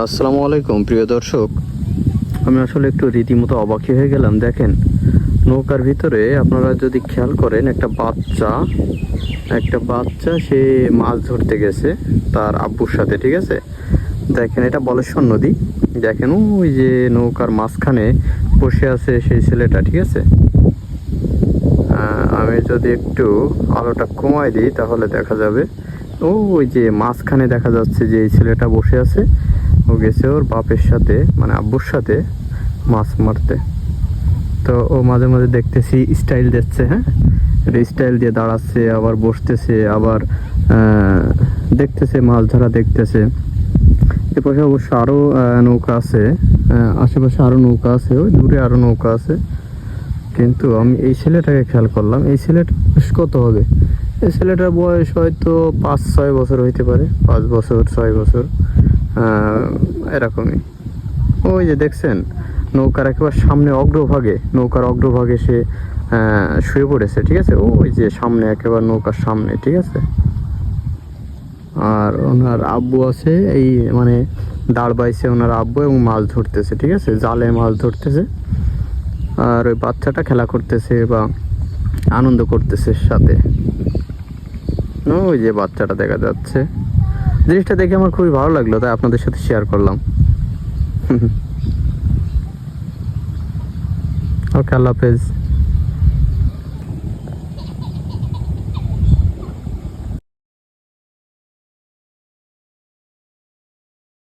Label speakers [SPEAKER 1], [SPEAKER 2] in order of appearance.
[SPEAKER 1] আসসালামু আলাইকুম প্রিয় দর্শক। আমি আসলে একটু রীতিমতো অবাক হয়ে গেলাম। দেখেন, নৌকার ভিতরে আপনারা যদি খেয়াল করেন, একটা বাচ্চা সে মাছ ধরতে গেছে তার আব্বুর সাথে, ঠিক আছে? দেখেন, এটা বলেশ্বর নদী। দেখেন, ওই যে নৌকার মাঝখানে বসে আছে সেই ছেলেটা, ঠিক আছে? আমি যদি একটু আলোটা কমাই দিই তাহলে দেখা যাবে। ওই যে মাঝখানে দেখা যাচ্ছে যে এই ছেলেটা বসে আছে, ও গেছে ওর বাপের সাথে, মানে আব্বুর সাথে মাছ মারতে। তো ও মাঝে মাঝে দেখতেছি স্টাইল দিচ্ছে, হ্যাঁ, স্টাইল দিয়ে দাঁড়াচ্ছে, আবার বসতেছে, আবার দেখতেছে মাছ ধরা দেখতেছে। এপাশে অবশ্য আরো নৌকা আছে, আশেপাশে আরো নৌকা আছে, ওই দূরে আরো নৌকা আছে। কিন্তু আমি এই ছেলেটাকে খেয়াল করলাম, এই ছেলেটা বয়স কত হবে? এই ছেলেটার বয়স হয়তো 5-6 বছর হইতে পারে, 5 বছর 6 বছর, এরকমই। ওই যে দেখছেন, নৌকার একেবারে সামনে নৌকার অগ্রভাগে সে শুয়ে পড়েছে, ঠিক আছে? ওই যে সামনে, একেবারে নৌকার সামনে, ঠিক আছে? আর ওনার আব্বু আছে, এই মানে দাঁড় বাইছে ওনার আব্বু, এবং মাছ ধরতেছে, ঠিক আছে? জালে মাছ ধরতেছে। আর ওই বাচ্চাটা খেলা করতেছে বা আনন্দ করতেছে সাথে। ওই যে বাচ্চাটা দেখা যাচ্ছে। জিনিসটা দেখে আমার খুবই ভালো লাগলো, তাই আপনাদের সাথে শেয়ার করলাম। ওকে, আল্লাহ হাফেজ।